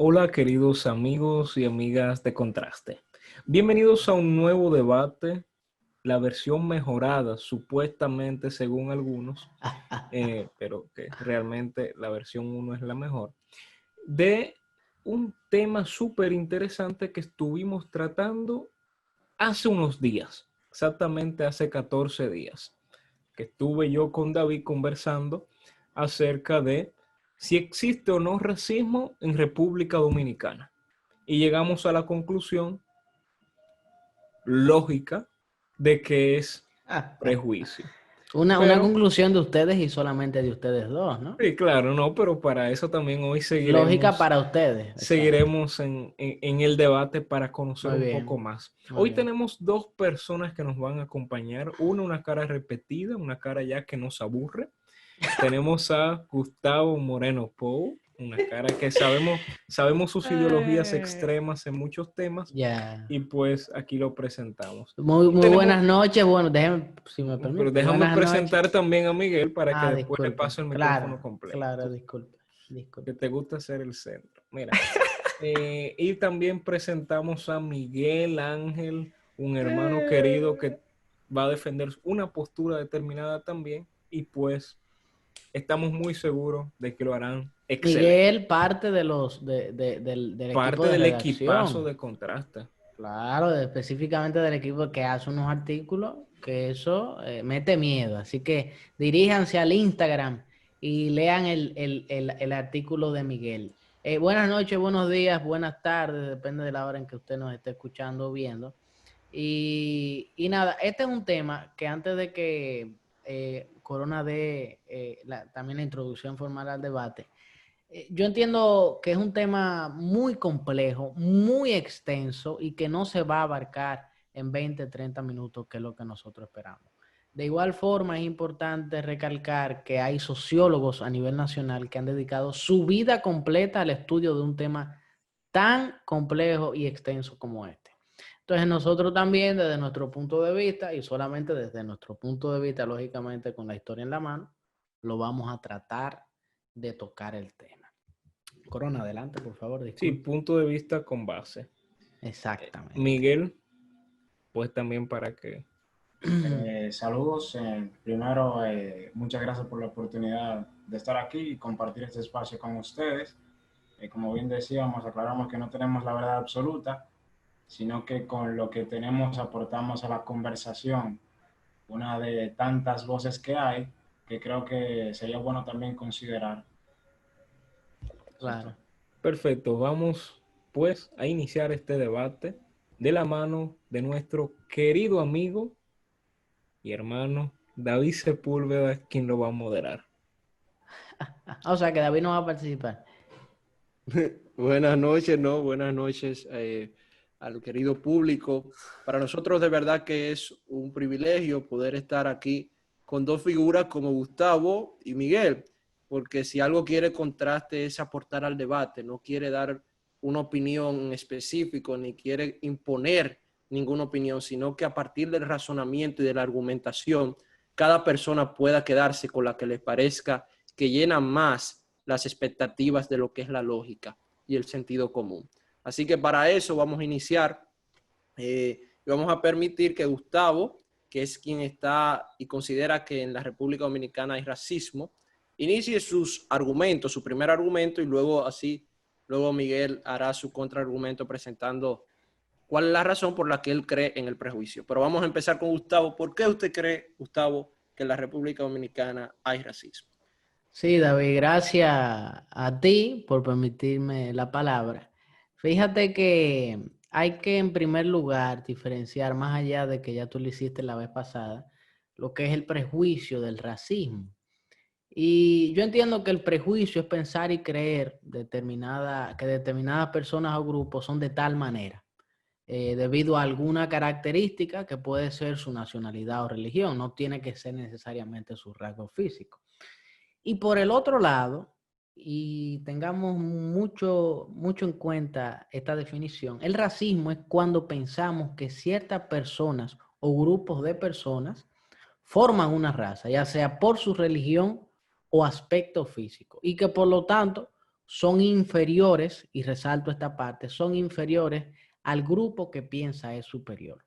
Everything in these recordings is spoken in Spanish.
Hola queridos amigos y amigas de Contraste. Bienvenidos a un nuevo debate, la versión mejorada supuestamente según algunos, pero que realmente la versión 1 es la mejor, de un tema súper interesante que estuvimos tratando hace unos días, exactamente hace 14 días, que estuve yo con David conversando acerca de si existe o no racismo en República Dominicana. Y llegamos a la conclusión lógica de que es prejuicio. Una Pero, conclusión de ustedes y solamente de ustedes dos, ¿no? sí, claro, no, pero para eso también hoy Lógica para ustedes, exacto. seguiremos en el debate para conocer Muy un poco bien, más. muy Hoy bien. tenemos dos personas que nos van a acompañar. Una cara repetida, una cara ya que nos aburre. Tenemos a Gustavo Moreno Pou, una cara que sabemos sus ideologías Eh, extremas en muchos temas Ya. y pues aquí lo presentamos. Muy, Y muy buenas tenemos, noches. Bueno, déjenme, si me pero permite. déjame Buenas noches. presentar también a Miguel para que después le Disculpe. pase el micrófono Claro, completo. claro, Tú, disculpe. que Disculpe. te gusta ser el centro. Mira, y también presentamos a Miguel Ángel, un hermano querido que va a defender una postura determinada también y pues estamos muy seguros de que lo harán excelente. Miguel, parte de del equipo Parte de del equipazo redacción. de Contraste. Claro, específicamente del equipo que hace unos artículos que eso mete miedo. Así que diríjanse al Instagram y lean el artículo de Miguel. Buenas noches, buenos días, buenas tardes, depende de la hora en que usted nos esté escuchando o viendo. Y nada, este es un tema que antes de que Corona dé también la introducción formal al debate, yo entiendo que es un tema muy complejo, muy extenso y que no se va a abarcar en 20, 30 minutos, que es lo que nosotros esperamos. De igual forma, es importante recalcar que hay sociólogos a nivel nacional que han dedicado su vida completa al estudio de un tema tan complejo y extenso como este. Entonces nosotros también desde nuestro punto de vista y solamente desde nuestro punto de vista, lógicamente con la historia en la mano, lo vamos a tratar de tocar el tema. Corona, adelante, por favor, Sí, disculpe. punto de vista con base. Exactamente. Miguel, pues también para que... Saludos. Primero, muchas gracias por la oportunidad de estar aquí y compartir este espacio con ustedes. Como bien decíamos, aclaramos que no tenemos la verdad absoluta, sino que con lo que tenemos aportamos a la conversación una de tantas voces que hay, que creo que sería bueno también considerar. Eso es todo. Claro. Perfecto, vamos pues a iniciar este debate de la mano de nuestro querido amigo y hermano David Sepúlveda, quien lo va a moderar. O sea que David no va a participar. Buenas noches, ¿no? Buenas noches al querido público. Para nosotros de verdad que es un privilegio poder estar aquí con dos figuras como Gustavo y Miguel, porque si algo quiere Contraste es aportar al debate, no quiere dar una opinión específica ni quiere imponer ninguna opinión, sino que a partir del razonamiento y de la argumentación, cada persona pueda quedarse con la que le parezca que llena más las expectativas de lo que es la lógica y el sentido común. Así que para eso vamos a iniciar y vamos a permitir que Gustavo, que es quien está y considera que en la República Dominicana hay racismo, inicie sus argumentos, su primer argumento, y luego Miguel hará su contraargumento presentando cuál es la razón por la que él cree en el prejuicio. Pero vamos a empezar con Gustavo. ¿Por qué usted cree, Gustavo, que en la República Dominicana hay racismo? Sí, David, gracias a ti por permitirme la palabra. Fíjate que hay que en primer lugar diferenciar, más allá de que ya tú lo hiciste la vez pasada, lo que es el prejuicio del racismo. Y yo entiendo que el prejuicio es pensar y creer que determinadas personas o grupos son de tal manera, debido a alguna característica que puede ser su nacionalidad o religión, no tiene que ser necesariamente su rasgo físico. Y por el otro lado, y tengamos mucho en cuenta esta definición, el racismo es cuando pensamos que ciertas personas o grupos de personas forman una raza, ya sea por su religión o aspecto físico, y que por lo tanto son inferiores, y resalto esta parte, son inferiores al grupo que piensa es superior.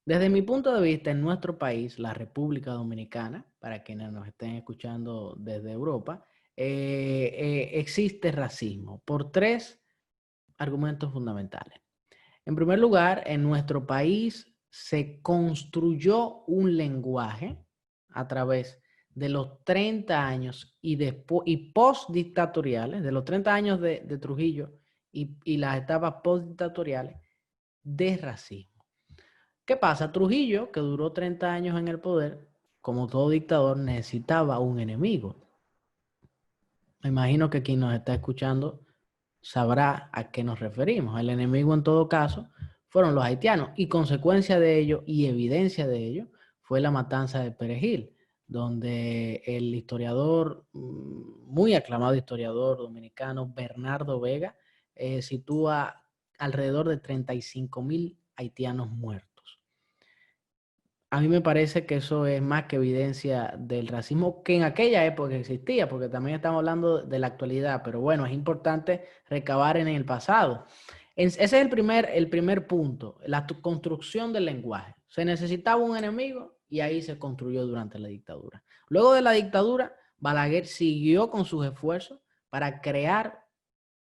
Desde mi punto de vista, en nuestro país, la República Dominicana, para quienes nos estén escuchando desde Europa, existe racismo por 3 argumentos fundamentales. En primer lugar, en nuestro país se construyó un lenguaje a través de los 30 años y post-dictatoriales, de los 30 años de Trujillo y las etapas post-dictatoriales de racismo. ¿Qué pasa? Trujillo, que duró 30 años en el poder, como todo dictador, necesitaba un enemigo. Me imagino que quien nos está escuchando sabrá a qué nos referimos. El enemigo, en todo caso, fueron los haitianos, y consecuencia de ello y evidencia de ello fue la matanza de Perejil, donde el historiador, muy aclamado historiador dominicano, Bernardo Vega, sitúa alrededor de 35,000 haitianos muertos. A mí me parece que eso es más que evidencia del racismo que en aquella época existía, porque también estamos hablando de la actualidad, pero bueno, es importante recabar en el pasado. Ese es el primer punto, la construcción del lenguaje. Se necesitaba un enemigo y ahí se construyó durante la dictadura. Luego de la dictadura, Balaguer siguió con sus esfuerzos para crear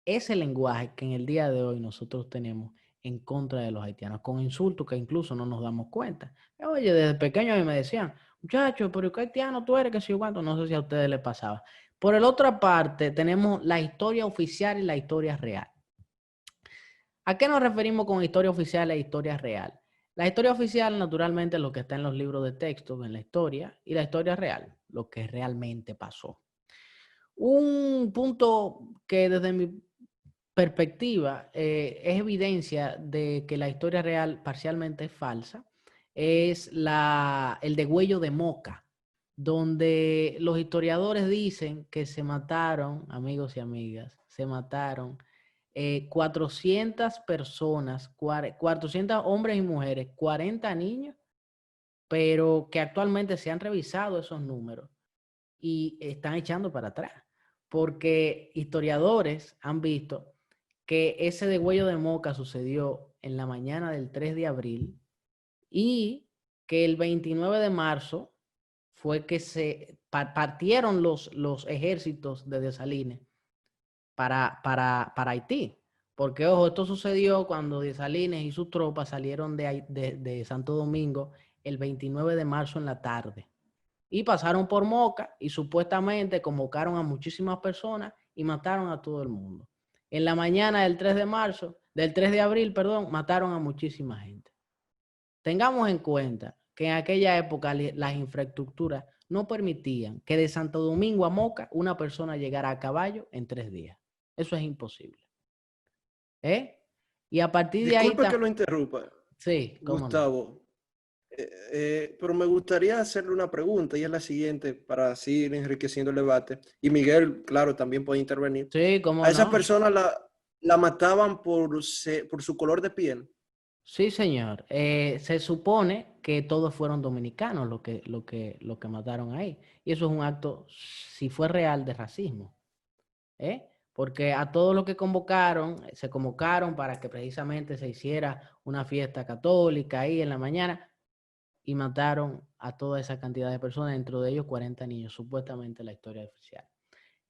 ese lenguaje que en el día de hoy nosotros tenemos en contra de los haitianos, con insultos que incluso no nos damos cuenta. Oye, desde pequeño a mí me decían, muchachos, pero ¿qué haitiano tú eres? Que si yo cuánto, no sé si a ustedes les pasaba. Por la otra parte, tenemos la historia oficial y la historia real. ¿A qué nos referimos con historia oficial e historia real? La historia oficial, naturalmente, es lo que está en los libros de texto, en la historia, y la historia real, lo que realmente pasó. Un punto que desde mi perspectiva es evidencia de que la historia real parcialmente es falsa, es el degüello de Moca, donde los historiadores dicen que se mataron, amigos y amigas, se mataron 400 personas, 400 hombres y mujeres, 40 niños, pero que actualmente se han revisado esos números y están echando para atrás, porque historiadores han visto que ese degüello de Moca sucedió en la mañana del 3 de abril y que el 29 de marzo fue que se partieron los ejércitos de Dessalines para Haití. Porque, ojo, esto sucedió cuando Dessalines y sus tropas salieron de Santo Domingo el 29 de marzo en la tarde. Y pasaron por Moca y supuestamente convocaron a muchísimas personas y mataron a todo el mundo. En la mañana del 3 de abril, mataron a muchísima gente. Tengamos en cuenta que en aquella época las infraestructuras no permitían que de Santo Domingo a Moca una persona llegara a caballo en 3 días. Eso es imposible. Y a partir de ahí... Disculpe que lo interrumpa, sí, Gustavo. No. Pero me gustaría hacerle una pregunta y es la siguiente para así ir enriqueciendo el debate. Y Miguel, claro, también puede intervenir. Sí, cómo ¿A esas no? personas la mataban por su color de piel? Sí, señor. Se supone que todos fueron dominicanos lo que mataron ahí. Y eso es un acto, si fue real, de racismo. Porque a todos los que se convocaron para que precisamente se hiciera una fiesta católica ahí en la mañana y mataron a toda esa cantidad de personas, dentro de ellos 40 niños, supuestamente la historia oficial.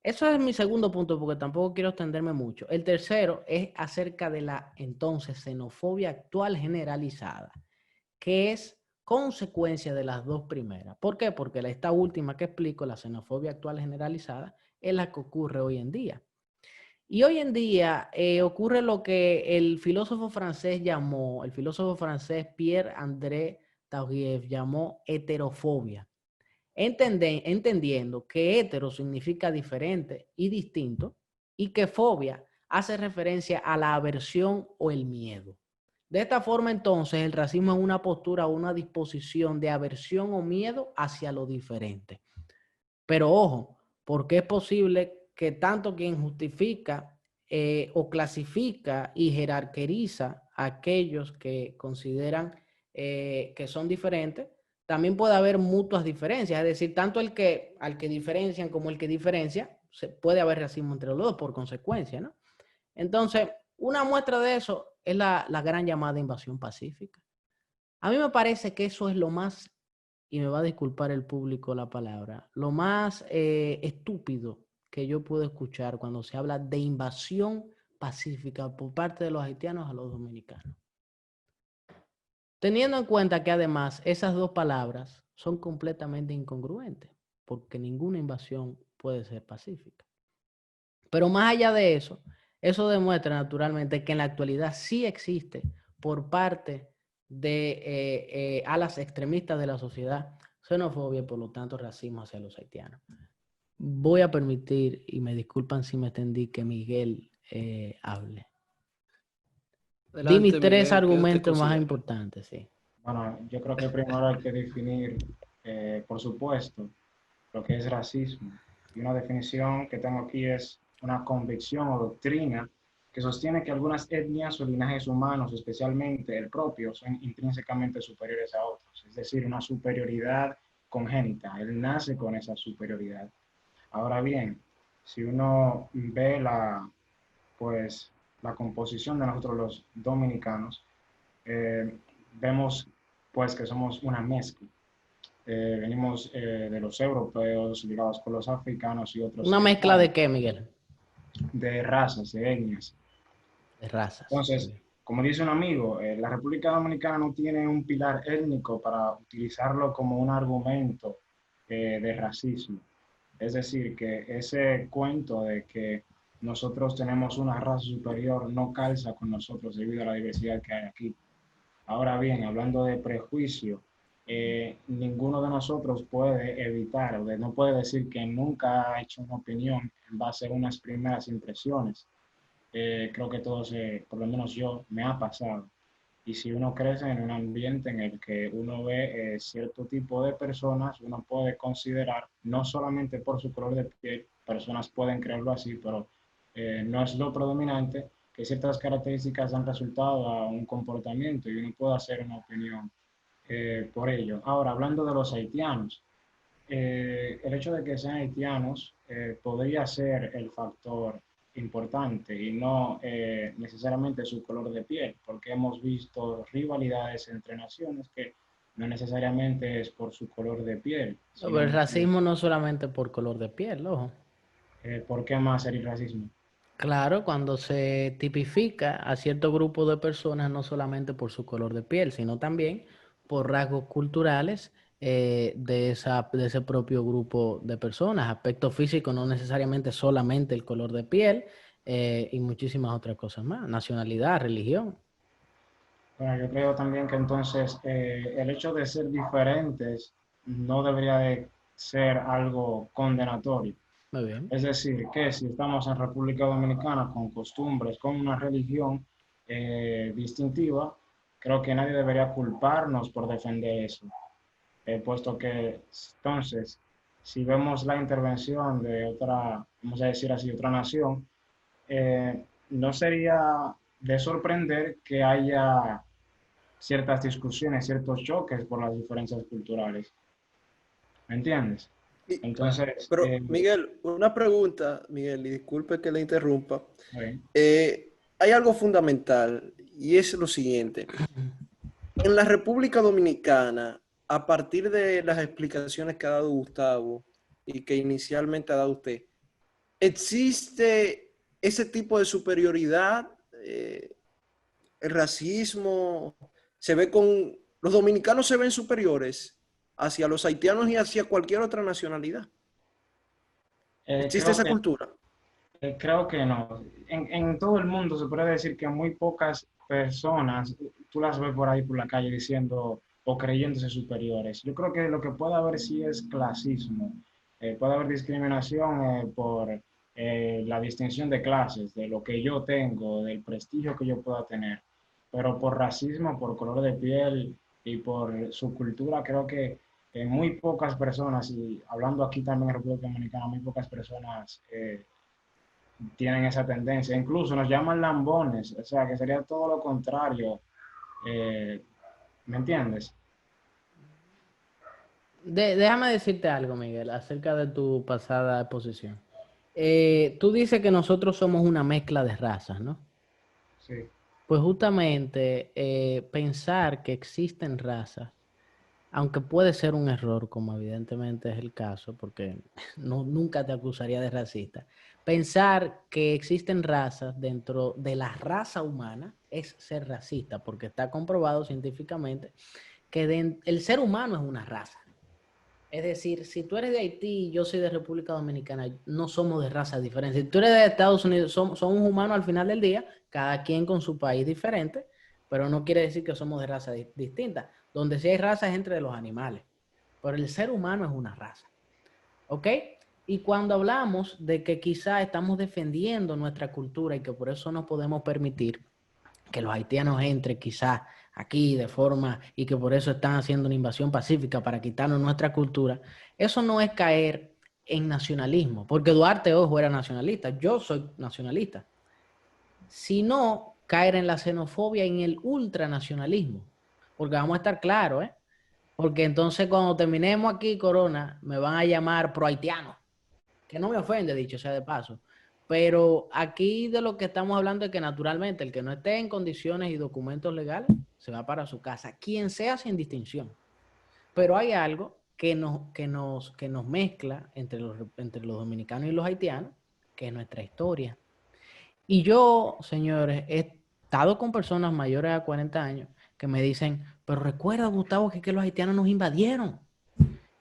Eso es mi segundo punto, porque tampoco quiero extenderme mucho. El tercero es acerca de la entonces xenofobia actual generalizada, que es consecuencia de las dos primeras. ¿Por qué? Porque esta última que explico, la xenofobia actual generalizada, es la que ocurre hoy en día. Y hoy en día ocurre lo que el filósofo francés Pierre-André Taugieff llamó heterofobia. Entendiendo que hetero significa diferente y distinto y que fobia hace referencia a la aversión o el miedo. De esta forma, entonces, el racismo es una postura o una disposición de aversión o miedo hacia lo diferente. Pero ojo, porque es posible que tanto quien justifica o clasifica y jerarquiza a aquellos que consideran que son diferentes, también puede haber mutuas diferencias, es decir, tanto al que diferencian como el que diferencia puede haber racismo entre los dos por consecuencia, ¿no? Entonces, una muestra de eso es la gran llamada invasión pacífica. A mí me parece que eso es lo más, y me va a disculpar el público la palabra, lo más estúpido que yo puedo escuchar cuando se habla de invasión pacífica por parte de los haitianos a los dominicanos. Teniendo en cuenta que además esas dos palabras son completamente incongruentes, porque ninguna invasión puede ser pacífica. Pero más allá de eso demuestra naturalmente que en la actualidad sí existe por parte de alas extremistas de la sociedad xenofobia y por lo tanto racismo hacia los haitianos. Voy a permitir, y me disculpan si me extendí, que Miguel hable. Di mis Adelante, 3 Miguel, ¿qué usted argumentos más considera? importantes, sí. Bueno, yo creo que primero hay que definir, por supuesto, lo que es racismo. Y una definición que tengo aquí es una convicción o doctrina que sostiene que algunas etnias o linajes humanos, especialmente el propio, son intrínsecamente superiores a otros. Es decir, una superioridad congénita. Él nace con esa superioridad. Ahora bien, si uno ve pues, la composición de nosotros los dominicanos, vemos pues que somos una mezcla. Venimos de los europeos ligados con los africanos y otros ¿Una mezcla de qué, Miguel? de razas, de etnias. De razas. Muy Entonces, bien. como dice un amigo, la República Dominicana no tiene un pilar étnico para utilizarlo como un argumento de racismo. Es decir, que ese cuento de que nosotros tenemos una raza superior no calza con nosotros debido a la diversidad que hay aquí. Ahora bien, hablando de prejuicio, ninguno de nosotros puede evitar, o no puede decir que nunca ha hecho una opinión en base a unas primeras impresiones. Creo que todos, por lo menos yo, me ha pasado. Y si uno crece en un ambiente en el que uno ve cierto tipo de personas, uno puede considerar, no solamente por su color de piel, personas pueden creerlo así, pero no es lo predominante, que ciertas características han resultado a un comportamiento y uno puede hacer una opinión por ello. Ahora, hablando de los haitianos, el hecho de que sean haitianos podría ser el factor importante y no necesariamente su color de piel, porque hemos visto rivalidades entre naciones que no necesariamente es por su color de piel, Pero el sino racismo no solamente por color de piel, ojo. por qué más sería el racismo. Claro, cuando se tipifica a cierto grupo de personas, no solamente por su color de piel, sino también por rasgos culturales de ese propio grupo de personas. Aspecto físico, no necesariamente solamente el color de piel y muchísimas otras cosas más. Nacionalidad, religión. Bueno, yo creo también que entonces el hecho de ser diferentes no debería de ser algo condenatorio. Muy bien. Es decir, que si estamos en República Dominicana con costumbres, con una religión distintiva, creo que nadie debería culparnos por defender eso, puesto que entonces, si vemos la intervención de otra, vamos a decir así, otra nación, no sería de sorprender que haya ciertas discusiones, ciertos choques por las diferencias culturales. ¿Me entiendes? Claro. Entonces, Pero, Miguel, una pregunta, Miguel, y disculpe que le interrumpa. eh, Hay algo fundamental y es lo siguiente. En la República Dominicana, a partir de las explicaciones que ha dado Gustavo y que inicialmente ha dado usted, ¿existe ese tipo de superioridad? El racismo se ve con... Los dominicanos se ven superiores hacia los haitianos y hacia cualquier otra nacionalidad. ¿Existe creo esa que cultura? Creo que no. En todo el mundo se puede decir que muy pocas personas, tú las ves por ahí por la calle diciendo o creyéndose superiores. Yo creo que lo que puede haber sí es clasismo. Puede haber discriminación por la distinción de clases, de lo que yo tengo, del prestigio que yo pueda tener. Pero por racismo, por color de piel y por su cultura, creo que muy pocas personas, y hablando aquí también en República Dominicana, muy pocas personas tienen esa tendencia. Incluso nos llaman lambones, o sea, que sería todo lo contrario. Eh, ¿Me entiendes? Déjame decirte algo, Miguel, acerca de tu pasada exposición. Tú dices que nosotros somos una mezcla de razas, ¿no? Sí. Pues justamente pensar que existen razas, aunque puede ser un error, como evidentemente es el caso, porque nunca te acusaría de racista, pensar que existen razas dentro de la raza humana es ser racista, porque está comprobado científicamente que el ser humano es una raza. Es decir, si tú eres de Haití y yo soy de República Dominicana, no somos de razas diferentes. Si tú eres de Estados Unidos, somos humanos al final del día, cada quien con su país diferente, pero no quiere decir que somos de razas distintas. Donde sí hay razas es entre los animales, pero el ser humano es una raza. ¿Ok? Y cuando hablamos de que quizá estamos defendiendo nuestra cultura y que por eso no podemos permitir que los haitianos entren quizás aquí de forma y que por eso están haciendo una invasión pacífica para quitarnos nuestra cultura, eso no es caer en nacionalismo, porque Duarte, ojo, era nacionalista, yo soy nacionalista, sino caer en la xenofobia y en el ultranacionalismo, porque vamos a estar claros, ¿eh? Porque entonces cuando terminemos aquí, Corona, me van a llamar pro haitiano, que no me ofende, dicho sea de paso. Pero aquí de lo que estamos hablando es que naturalmente el que no esté en condiciones y documentos legales se va para su casa, quien sea sin distinción. Pero hay algo que nos mezcla entre los dominicanos y los haitianos, que es nuestra historia. Y yo, señores, he estado con personas mayores a 40 años que me dicen, pero recuerda, Gustavo, que los haitianos nos invadieron.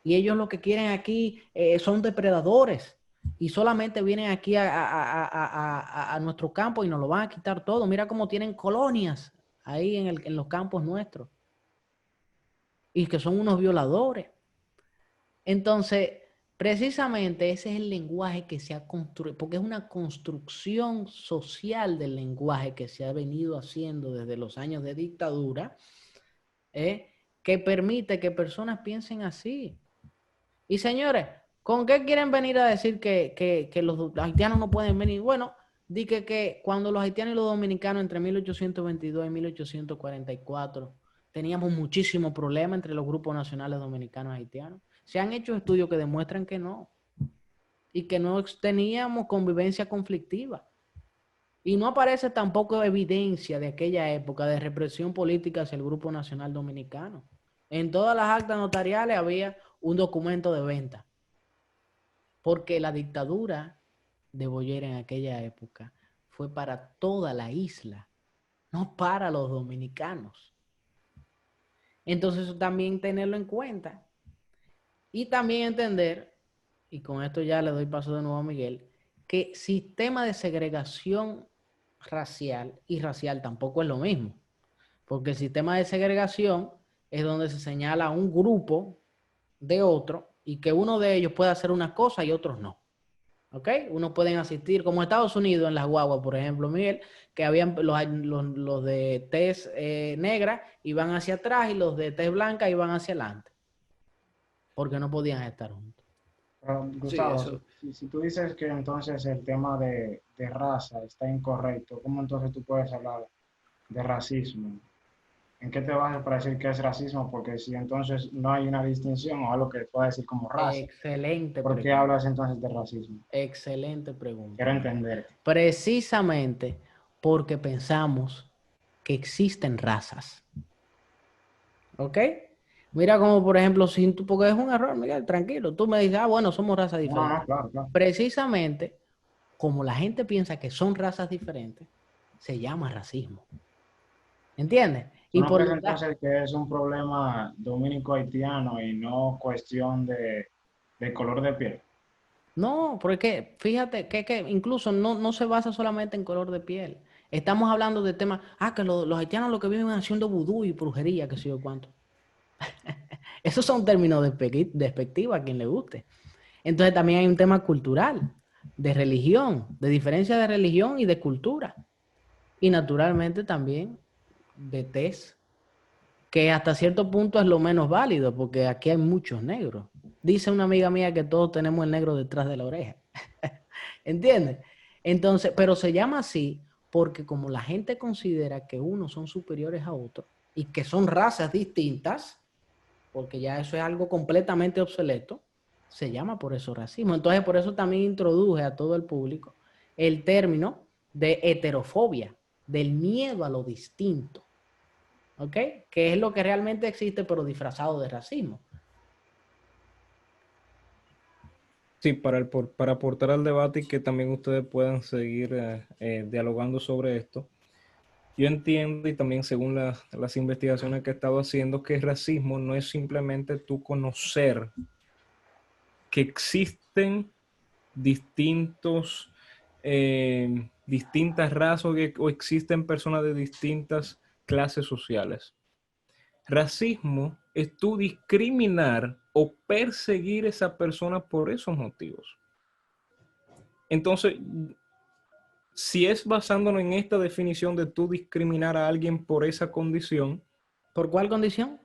Y ellos lo que quieren aquí son depredadores. Y solamente vienen aquí a nuestro campo y nos lo van a quitar todo. Mira cómo tienen colonias ahí en los campos nuestros. Y que son unos violadores. Entonces, precisamente ese es el lenguaje que se ha construido, porque es una construcción social del lenguaje que se ha venido haciendo desde los años de dictadura, que permite que personas piensen así. Y señores, ¿con qué quieren venir a decir que los haitianos no pueden venir? Bueno, di que cuando los haitianos y los dominicanos entre 1822 y 1844 teníamos muchísimos problemas entre los grupos nacionales dominicanos y haitianos. Se han hecho estudios que demuestran que no, y que no teníamos convivencia conflictiva. Y no aparece tampoco evidencia de aquella época de represión política hacia el Grupo Nacional Dominicano. En todas las actas notariales había un documento de venta, porque la dictadura de Boyer en aquella época fue para toda la isla, no para los dominicanos. Entonces eso también tenerlo en cuenta. Y también entender, y con esto ya le doy paso de nuevo a Miguel, que sistema de segregación racial y racial tampoco es lo mismo. Porque el sistema de segregación es donde se señala un grupo de otro y que uno de ellos puede hacer una cosa y otros no. ¿Ok? Unos pueden asistir, como Estados Unidos en las guaguas, por ejemplo, Miguel, que habían los de tez negra iban hacia atrás y los de tez blanca iban hacia adelante, porque no podían estar juntos. Pero, Sí, Gustavo, eso. si tú dices que entonces el tema de raza está incorrecto, ¿cómo entonces tú puedes hablar de racismo? ¿En qué te basas para decir que es racismo? Porque si entonces no hay una distinción o algo que pueda decir como raza, Excelente ¿por qué pregunta. hablas entonces de racismo? Excelente pregunta. Quiero entender. Precisamente porque pensamos que existen razas. ¿Ok? Mira como, por ejemplo, porque es un error, Miguel, tranquilo. Tú me dices, bueno, somos razas No, no, diferentes. no, claro, claro. Precisamente, como la gente piensa que son razas diferentes, se llama racismo. ¿Entiendes? ¿Tú Y no por crees lo tanto, entonces que es un problema dominico-haitiano y no cuestión de color de piel? no, porque fíjate que incluso no se basa solamente en color de piel. Estamos hablando de temas, que los haitianos lo que viven haciendo vudú y brujería, que sé yo cuánto. Esos son términos despectivos a quien le guste. Entonces también hay un tema cultural, de religión, de diferencia de religión y de cultura. Y naturalmente también de tez, que hasta cierto punto es lo menos válido, porque aquí hay muchos negros. Dice una amiga mía que todos tenemos el negro detrás de la oreja. ¿Entiendes? Entonces, pero se llama así porque como la gente considera que unos son superiores a otros y que son razas distintas, porque ya eso es algo completamente obsoleto, se llama por eso racismo. Entonces, por eso también introduje a todo el público el término de heterofobia, del miedo a lo distinto, ¿ok? Que es lo que realmente existe, pero disfrazado de racismo. Sí, para aportar al debate y que también ustedes puedan seguir dialogando sobre esto. Yo entiendo y también según las investigaciones que he estado haciendo, que el racismo no es simplemente tú conocer que existen distintas razas o existen personas de distintas clases sociales. Racismo es tú discriminar o perseguir a esa persona por esos motivos. Entonces, si es basándonos en esta definición de tú discriminar a alguien por esa condición, ¿Por cuál condición?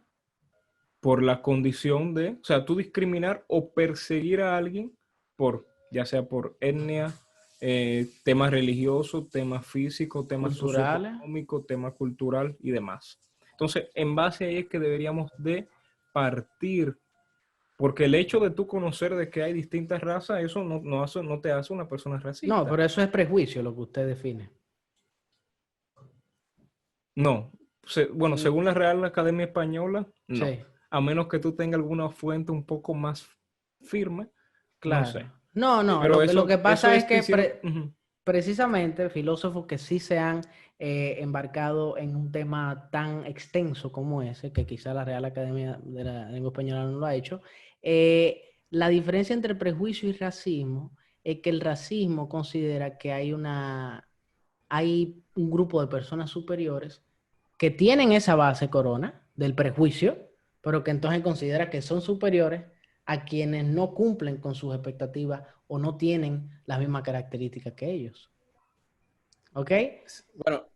por la condición de, o sea, tú discriminar o perseguir a alguien por, ya sea por etnia, temas religiosos, temas físicos, temas Culturales. socioeconómicos, temas cultural y demás. Entonces, en base a ahí es que deberíamos de partir, porque el hecho de tú conocer de que hay distintas razas, eso no te hace una persona racista. No, pero eso es prejuicio lo que usted define. No, bueno, según la Real Academia Española, no. Sí, A menos que tú tengas alguna fuente un poco más firme, no sé. claro. No, no, Pero lo que eso pasa es que diciendo, ujú. precisamente filósofos que sí se han embarcado en un tema tan extenso como ese, que quizá la Real Academia de la Lengua Española no lo ha hecho, la diferencia entre prejuicio y racismo es que el racismo considera que hay un grupo de personas superiores que tienen esa base corona del prejuicio, pero que entonces considera que son superiores a quienes no cumplen con sus expectativas o no tienen las mismas características que ellos. ¿Ok? Bueno,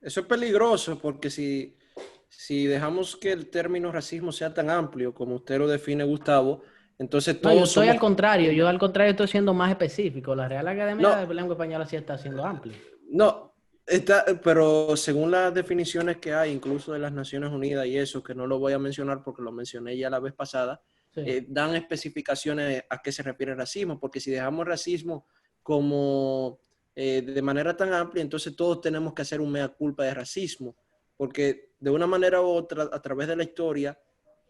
eso es peligroso porque si dejamos que el término racismo sea tan amplio como usted lo define, Gustavo, entonces No, yo todos estoy somos... al contrario, yo al contrario estoy siendo más específico. La Real Academia No, de Lengua Española sí está siendo amplia. no, pero según las definiciones que hay, incluso de las Naciones Unidas y eso, que no lo voy a mencionar porque lo mencioné ya la vez pasada, Sí. dan especificaciones a qué se refiere el racismo, porque si dejamos racismo como de manera tan amplia, entonces todos tenemos que hacer un mea culpa de racismo, porque de una manera u otra, a través de la historia,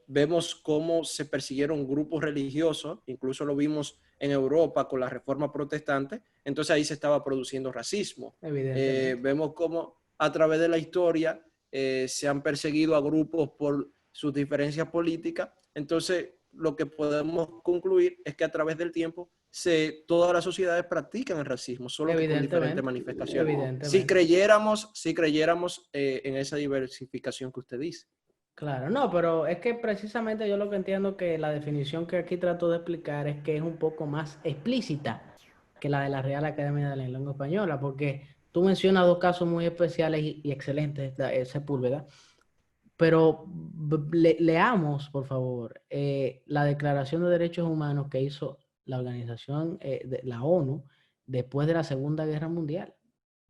vemos cómo se persiguieron grupos religiosos, incluso lo vimos en Europa con la Reforma Protestante, entonces ahí se estaba produciendo racismo. Evidentemente. Vemos cómo a través de la historia se han perseguido a grupos por sus diferencias políticas, entonces lo que podemos concluir es que a través del tiempo todas las sociedades practican el racismo, solo que con diferentes manifestaciones. Evidentemente. Si creyéramos en esa diversificación que usted dice. Claro, no, pero es que precisamente yo lo que entiendo que la definición que aquí trato de explicar es que es un poco más explícita que la de la Real Academia de la Lengua Española, porque tú mencionas dos casos muy especiales y excelentes, Sepúlveda, pero leamos, por favor, la Declaración de Derechos Humanos que hizo la organización de la ONU después de la Segunda Guerra Mundial.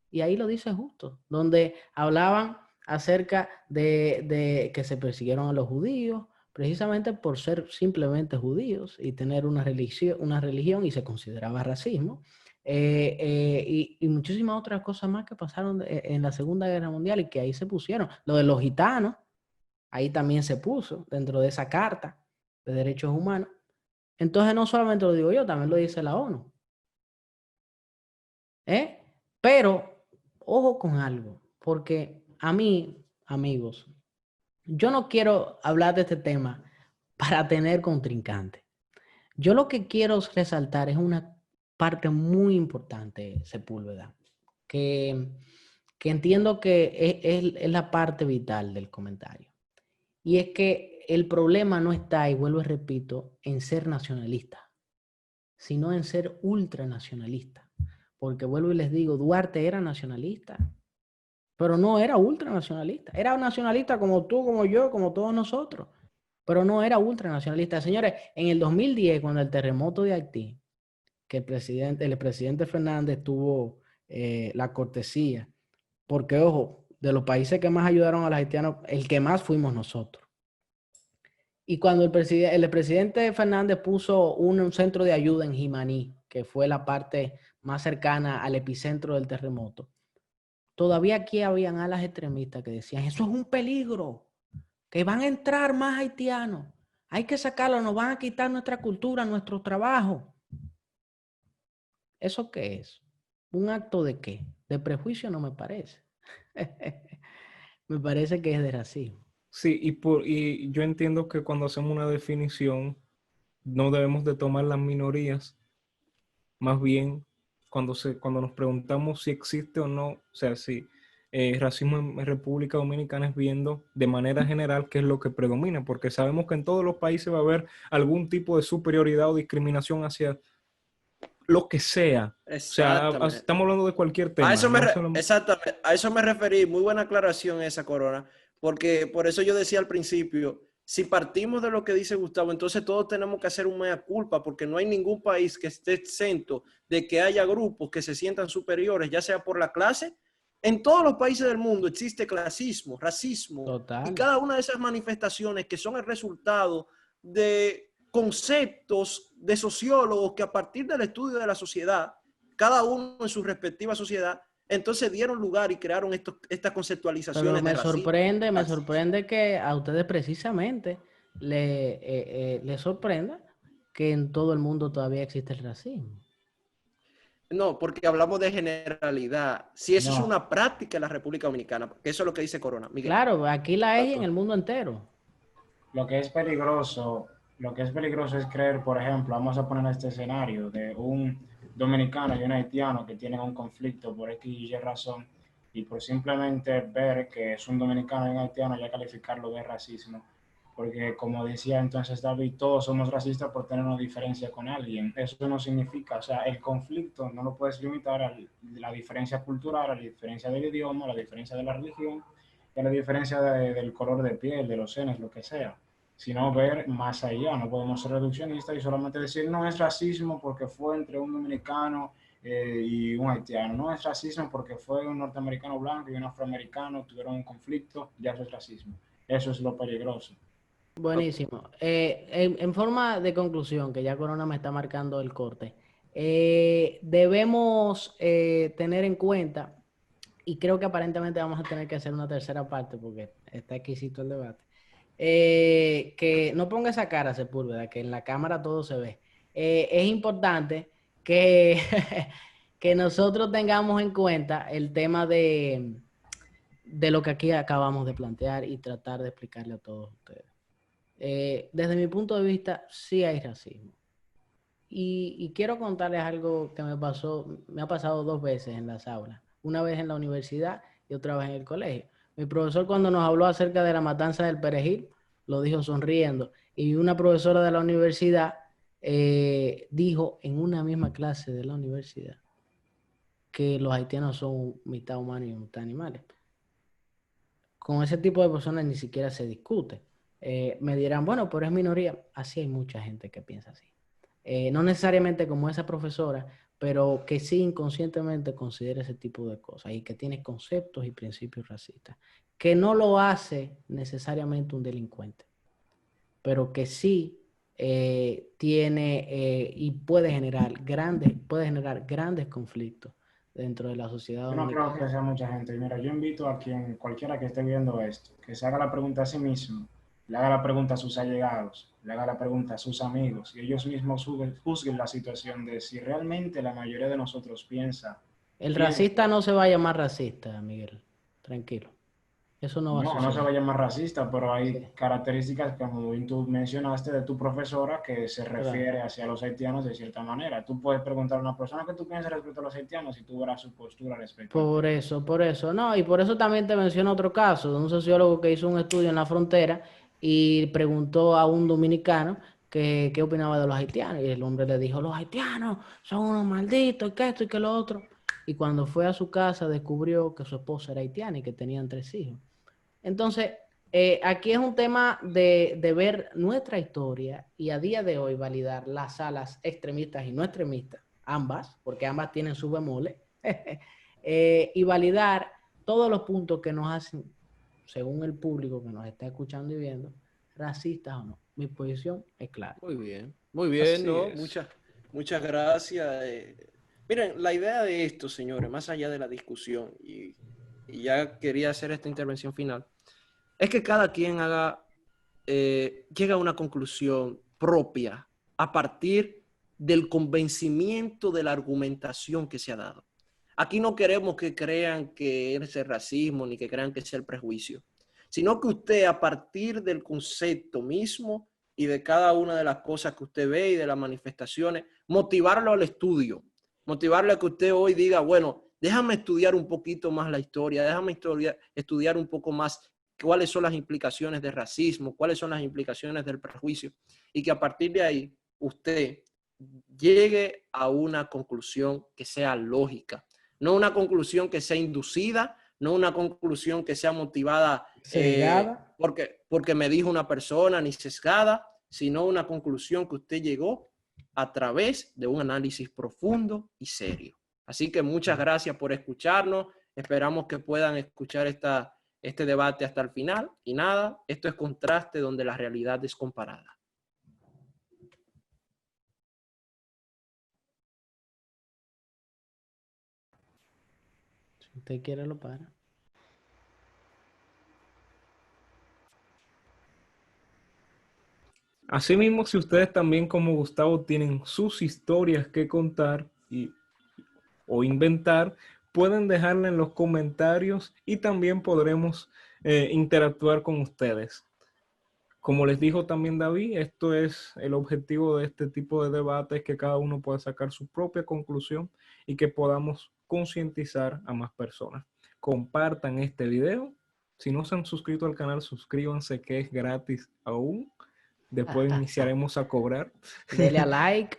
Y ahí lo dice justo, donde hablaban acerca de que se persiguieron a los judíos precisamente por ser simplemente judíos y tener una religión y se consideraba racismo. Y muchísimas otras cosas más que pasaron en la Segunda Guerra Mundial y que ahí se pusieron. Lo de los gitanos, ahí también se puso dentro de esa Carta de Derechos Humanos. Entonces no solamente lo digo yo, también lo dice la ONU. Pero, ojo con algo, porque a mí, amigos, yo no quiero hablar de este tema para tener contrincante. Yo lo que quiero resaltar es una parte muy importante, Sepúlveda, que entiendo que es la parte vital del comentario. Y es que el problema no está, y vuelvo y repito, en ser nacionalista, sino en ser ultranacionalista. Porque vuelvo y les digo, Duarte era nacionalista, pero no era ultranacionalista. Era nacionalista como tú, como yo, como todos nosotros, pero no era ultranacionalista. Señores, en el 2010, cuando el terremoto de Haití, que el presidente Fernández tuvo la cortesía, porque ojo, de los países que más ayudaron a los haitianos, el que más fuimos nosotros. Y cuando el presidente Fernández puso un centro de ayuda en Jimaní, que fue la parte más cercana al epicentro del terremoto, todavía aquí habían alas extremistas que decían, eso es un peligro, que van a entrar más haitianos, hay que sacarlo, nos van a quitar nuestra cultura, nuestro trabajo. ¿Eso qué es? ¿Un acto de qué? De prejuicio no me parece. Me parece que es de racismo. Sí, y yo entiendo que cuando hacemos una definición no debemos de tomar las minorías, más bien cuando nos preguntamos si existe o no, o sea, si racismo en República Dominicana es viendo de manera general qué es lo que predomina, porque sabemos que en todos los países va a haber algún tipo de superioridad o discriminación hacia lo que sea. O sea, Exactamente. estamos hablando de cualquier tema. Exactamente, a eso me referí. Muy buena aclaración esa, Corona, porque por eso yo decía al principio, si partimos de lo que dice Gustavo, entonces todos tenemos que hacer un mea culpa, porque no hay ningún país que esté exento de que haya grupos que se sientan superiores, ya sea por la clase. En todos los países del mundo existe clasismo, racismo, y Total. cada una de esas manifestaciones que son el resultado de conceptos de sociólogos que a partir del estudio de la sociedad, cada uno en su respectiva sociedad, entonces dieron lugar y crearon estas conceptualizaciones Pero de racismo. me sorprende que a ustedes precisamente les sorprenda que en todo el mundo todavía existe el racismo. No, porque hablamos de generalidad. Si eso es No, una práctica en la República Dominicana, porque eso es lo que dice Corona. Miguel. Claro, aquí la es y en el mundo entero. lo que es peligroso, lo que es peligroso es creer, por ejemplo, vamos a poner este escenario de un dominicano y un haitiano que tienen un conflicto por X y Y razón, y por simplemente ver que es un dominicano y un haitiano ya calificarlo de racismo. Porque como decía entonces David, todos somos racistas por tener una diferencia con alguien. Eso no significa, o sea, el conflicto no lo puedes limitar a la diferencia cultural, a la diferencia del idioma, a la diferencia de la religión, y a la diferencia del color de piel, de los senos, lo que sea, sino ver más allá. No podemos ser reduccionistas y solamente decir no es racismo porque fue entre un dominicano y un haitiano. No es racismo porque fue un norteamericano blanco y un afroamericano, tuvieron un conflicto, ya eso es racismo. Eso es lo peligroso. Buenísimo. En forma de conclusión, que ya Corona me está marcando el corte, debemos tener en cuenta, y creo que aparentemente vamos a tener que hacer una tercera parte porque está exquisito el debate, que no ponga esa cara, Sepúlveda, que en la cámara todo se ve. Es importante que, que nosotros tengamos en cuenta el tema de lo que aquí acabamos de plantear y tratar de explicarle a todos ustedes. Desde mi punto de vista, sí hay racismo. Y quiero contarles algo que me ha pasado 2 veces en las aulas. Una vez en la universidad y otra vez en el colegio. Mi profesor, cuando nos habló acerca de la matanza del Perejil, lo dijo sonriendo. Y una profesora de la universidad dijo en una misma clase de la universidad que los haitianos son mitad humanos y mitad animales. Con ese tipo de personas ni siquiera se discute. Me dirán, bueno, pero es minoría. Así hay mucha gente que piensa así. No necesariamente como esa profesora, pero que sí inconscientemente considera ese tipo de cosas y que tiene conceptos y principios racistas, que no lo hace necesariamente un delincuente, pero que sí tiene y puede generar grandes conflictos dentro de la sociedad Yo no creo dominicana. que sea mucha gente. Mira, yo invito a quien, cualquiera que esté viendo esto, que se haga la pregunta a sí mismo, le haga la pregunta a sus allegados, le haga la pregunta a sus amigos, y ellos mismos juzguen la situación de si realmente la mayoría de nosotros El piensa. racista no se va a llamar racista, Miguel. Tranquilo. Eso no va a No, no se va suceder. a llamar racista, pero hay Sí, características, como bien tú mencionaste, de tu profesora que se claro. refiere hacia los haitianos de cierta manera. Tú puedes preguntar a una persona qué tú piensas respecto a los haitianos y tú verás su postura respecto al tema. Por eso, no, y por eso también te menciono otro caso de un sociólogo que hizo un estudio en la frontera y preguntó a un dominicano qué opinaba de los haitianos. Y el hombre le dijo, los haitianos son unos malditos, que esto y que lo otro. Y cuando fue a su casa descubrió que su esposa era haitiana y que tenían 3 hijos. Entonces, aquí es un tema de ver nuestra historia y a día de hoy validar las alas extremistas y no extremistas, ambas, porque ambas tienen su bemoles, y validar todos los puntos que nos hacen, según el público que nos está escuchando y viendo, racistas o no. mi posición es clara. muy bien, Así ¿no? es. Muchas gracias. Miren, la idea de esto, señores, más allá de la discusión, y ya quería hacer esta intervención final, es que cada quien llega a una conclusión propia a partir del convencimiento de la argumentación que se ha dado. Aquí no queremos que crean que es el racismo ni que crean que es el prejuicio, sino que usted a partir del concepto mismo y de cada una de las cosas que usted ve y de las manifestaciones, motivarlo al estudio, motivarle a que usted hoy diga, bueno, déjame estudiar un poquito más la historia, déjame estudiar un poco más cuáles son las implicaciones del racismo, cuáles son las implicaciones del prejuicio, y que a partir de ahí usted llegue a una conclusión que sea lógica, no una conclusión que sea inducida, no una conclusión que sea motivada porque me dijo una persona, ni sesgada, sino una conclusión que usted llegó a través de un análisis profundo y serio. Así que muchas gracias por escucharnos. Esperamos que puedan escuchar este debate hasta el final. Y nada, esto es Contraste, donde la realidad es comparada. Si usted quiere lo para. Asimismo, si ustedes también como Gustavo tienen sus historias que contar o inventar, pueden dejarla en los comentarios y también podremos interactuar con ustedes. Como les dijo también David, esto es el objetivo de este tipo de debates, que cada uno pueda sacar su propia conclusión y que podamos concientizar a más personas. Compartan este video. Si no se han suscrito al canal, suscríbanse, que es gratis aún. Después iniciaremos a cobrar. Dele a like.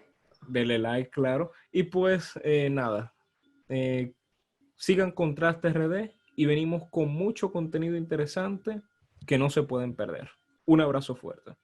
Dele like, claro. Y pues nada, sigan Contraste RD y venimos con mucho contenido interesante que no se pueden perder. Un abrazo fuerte.